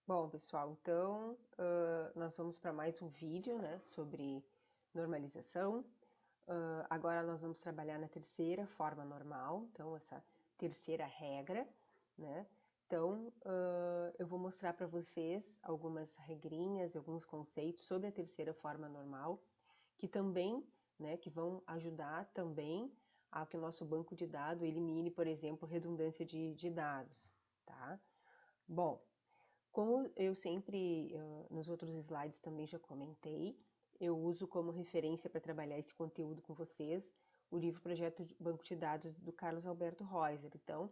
Bom, pessoal, então nós vamos para mais um vídeo, né, sobre normalização. Agora nós vamos trabalhar na terceira forma normal, então essa terceira regra, né? Então eu vou mostrar para vocês algumas regrinhas, alguns conceitos sobre a terceira forma normal, que também, né, que vão ajudar também a que o nosso banco de dados elimine, por exemplo, redundância de dados, tá? Bom, como eu sempre, nos outros slides também já comentei, eu uso como referência para trabalhar esse conteúdo com vocês o livro Projeto de Banco de Dados do Carlos Alberto Reuser. Então,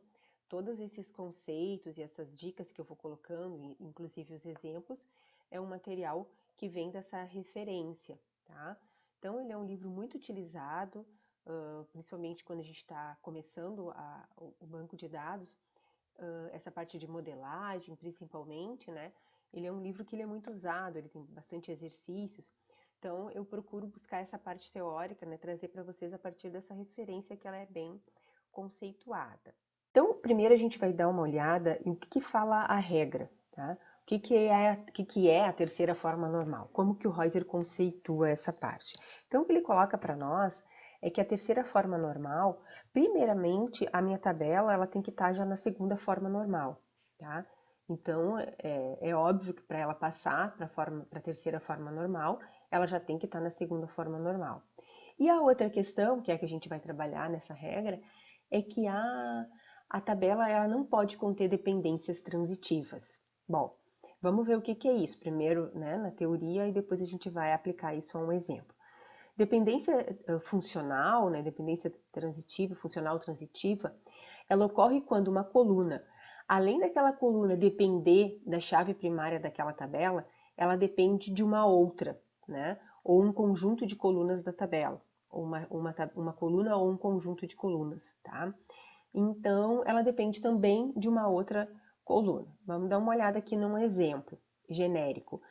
todos esses conceitos e essas dicas que eu vou colocando, inclusive os exemplos, é um material que vem dessa referência, tá? Então, ele é um livro muito utilizado, principalmente quando a gente está começando o banco de dados, essa parte de modelagem, principalmente, né? Ele é um livro que ele é muito usado, ele tem bastante exercícios. Então, eu procuro buscar essa parte teórica, né? Trazer para vocês a partir dessa referência que ela é bem conceituada. Então, primeiro a gente vai dar uma olhada em o que fala a regra, tá? O que é a terceira forma normal? Como que o Reuser conceitua essa parte? Então, o que ele coloca para nós é que a terceira forma normal, primeiramente, a minha tabela ela tem que estar já na segunda forma normal, tá? Então, é óbvio que para ela passar para a terceira forma normal, ela já tem que estar na segunda forma normal. E a outra questão, que é a que a gente vai trabalhar nessa regra, é que a tabela ela não pode conter dependências transitivas. Bom, vamos ver o que é isso primeiro, né, na teoria, e depois a gente vai aplicar isso a um exemplo. Dependência funcional, né, dependência transitiva, funcional transitiva, ela ocorre quando uma coluna, além daquela coluna depender da chave primária daquela tabela, ela depende de uma outra, né, ou um conjunto de colunas da tabela, ou uma coluna ou um conjunto de colunas, tá? Então, ela depende também de uma outra coluna. Vamos dar uma olhada aqui num exemplo genérico.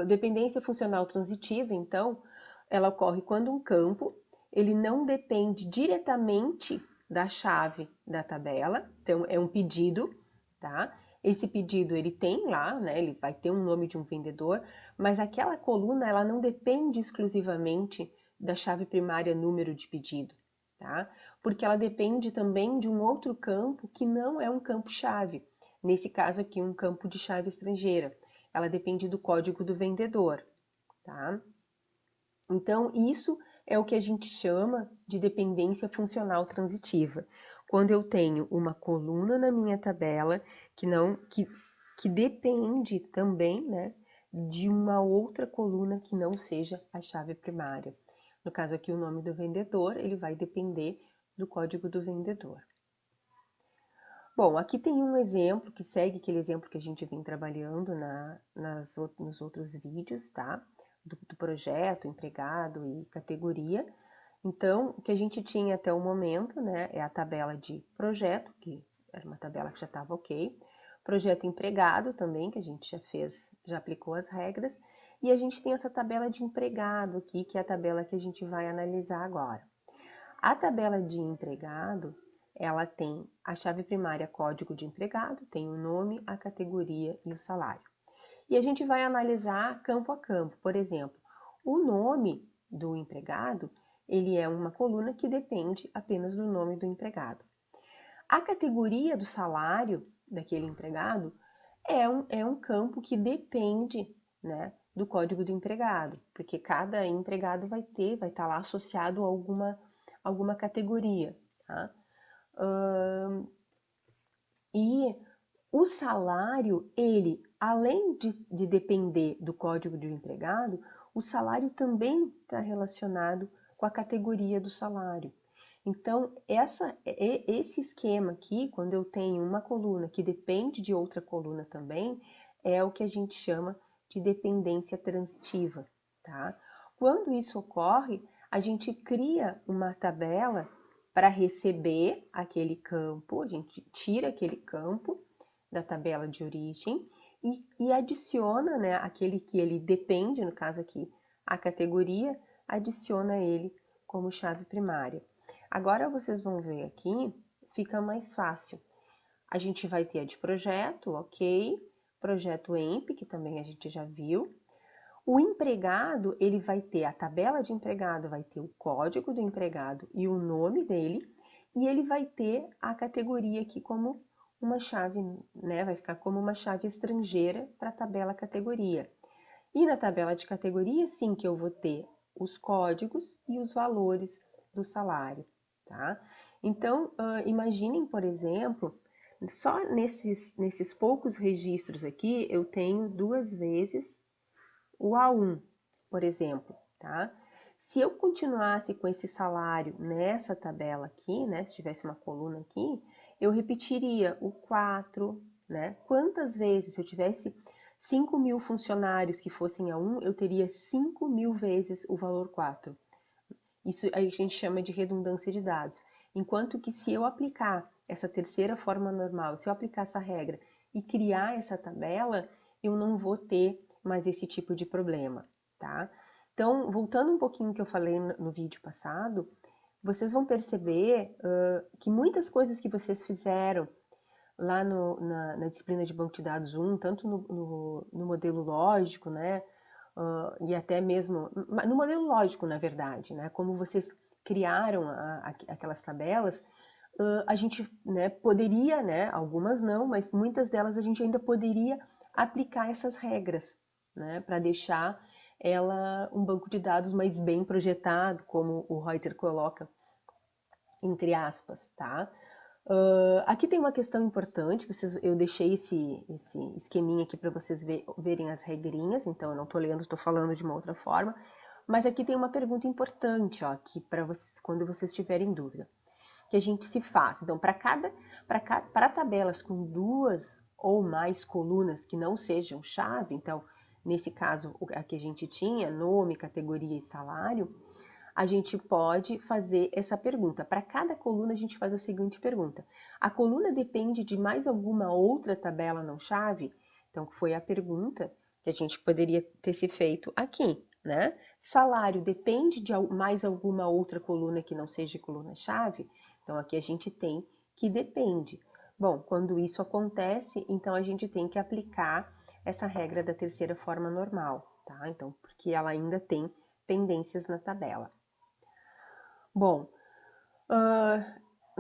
Dependência funcional transitiva, então, ela ocorre quando um campo ele não depende diretamente da chave da tabela, então é um pedido, tá? Esse pedido ele tem lá, né? Ele vai ter um nome de um vendedor, mas aquela coluna ela não depende exclusivamente da chave primária número de pedido, tá? Porque ela depende também de um outro campo que não é um campo-chave. Nesse caso aqui, um campo de chave estrangeira. Ela depende do código do vendedor, tá? Então, isso é o que a gente chama de dependência funcional transitiva. Quando eu tenho uma coluna na minha tabela que depende também, né, de uma outra coluna que não seja a chave primária. No caso aqui, o nome do vendedor, ele vai depender do código do vendedor. Bom, aqui tem um exemplo que segue aquele exemplo que a gente vem trabalhando nos outros vídeos, tá? Do projeto, empregado e categoria. Então, o que a gente tinha até o momento, né, é a tabela de projeto, que era uma tabela que já estava ok. Projeto empregado também, que a gente já fez, já aplicou as regras. E a gente tem essa tabela de empregado aqui, que é a tabela que a gente vai analisar agora. A tabela de empregado, ela tem a chave primária código de empregado, tem o nome, a categoria e o salário. E a gente vai analisar campo a campo. Por exemplo, o nome do empregado, ele é uma coluna que depende apenas do nome do empregado. A categoria do salário daquele empregado é um campo que depende, né, do código do empregado, porque cada empregado vai estar lá associado a alguma categoria, tá? E o salário, ele, além de depender do código do empregado, o salário também está relacionado com a categoria do salário. Então, esse esquema aqui, quando eu tenho uma coluna que depende de outra coluna também, é o que a gente chama de dependência transitiva, tá? Quando isso ocorre, a gente cria uma tabela para receber aquele campo, a gente tira aquele campo da tabela de origem e adiciona, né, aquele que ele depende, no caso aqui, a categoria, adiciona ele como chave primária. Agora vocês vão ver aqui, fica mais fácil. A gente vai ter a de projeto, ok, projeto EMP, que também a gente já viu. O empregado, ele vai ter a tabela de empregado, vai ter o código do empregado e o nome dele, e ele vai ter a categoria aqui como uma chave, né? Vai ficar como uma chave estrangeira para a tabela categoria. E na tabela de categoria, sim, que eu vou ter os códigos e os valores do salário, tá? Então, imaginem, por exemplo, só nesses poucos registros aqui, eu tenho 2 vezes o A1, por exemplo, tá? Se eu continuasse com esse salário nessa tabela aqui, né, se tivesse uma coluna aqui, eu repetiria o 4, né? Quantas vezes, se eu tivesse 5.000 funcionários que fossem A1, eu teria 5.000 vezes o valor 4. Isso a gente chama de redundância de dados. Enquanto que se eu aplicar essa terceira forma normal, se eu aplicar essa regra e criar essa tabela, eu não vou ter mais esse tipo de problema, tá? Então, voltando um pouquinho que eu falei no vídeo passado, vocês vão perceber que muitas coisas que vocês fizeram lá na disciplina de banco de dados 1, tanto no modelo lógico, né, e até mesmo no modelo lógico, na verdade, né, como vocês criaram aquelas tabelas, a gente, né, poderia, né, algumas não, mas muitas delas a gente ainda poderia aplicar essas regras, né, para deixar ela um banco de dados mais bem projetado, como o Reuter coloca, entre aspas, tá? Aqui tem uma questão importante, eu deixei esse esqueminha aqui para vocês verem as regrinhas, então eu não estou lendo, estou falando de uma outra forma, mas aqui tem uma pergunta importante, ó, aqui para vocês, quando vocês tiverem dúvida, que a gente se faz. Então, para tabelas com 2 ou mais colunas que não sejam chave, então, nesse caso, a que a gente tinha, nome, categoria e salário, a gente pode fazer essa pergunta. Para cada coluna, a gente faz a seguinte pergunta: a coluna depende de mais alguma outra tabela não chave? Então, foi a pergunta que a gente poderia ter se feito aqui, né? Salário depende de mais alguma outra coluna que não seja coluna-chave? Então, aqui a gente tem que depende. Bom, quando isso acontece, então a gente tem que aplicar essa regra da terceira forma normal, tá? Então, porque ela ainda tem pendências na tabela. Bom,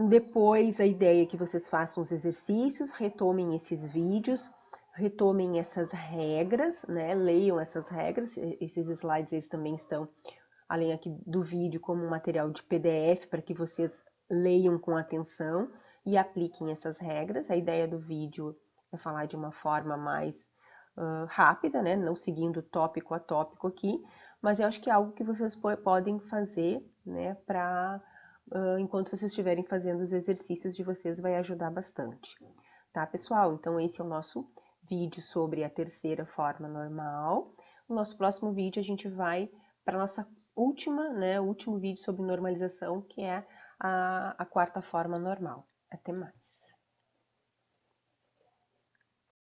depois a ideia é que vocês façam os exercícios, retomem esses vídeos, retomem essas regras, né? Leiam essas regras. Esses slides eles também estão, além aqui do vídeo, como um material de PDF para que vocês leiam com atenção e apliquem essas regras. A ideia do vídeo é falar de uma forma mais rápida, né? Não seguindo tópico a tópico aqui, mas eu acho que é algo que vocês podem fazer, né? Enquanto vocês estiverem fazendo os exercícios de vocês, vai ajudar bastante. Tá, pessoal? Então, esse é o nosso vídeo sobre a terceira forma normal. No nosso próximo vídeo, a gente vai para a nossa última, né? O último vídeo sobre normalização, que é a quarta forma normal. Até mais.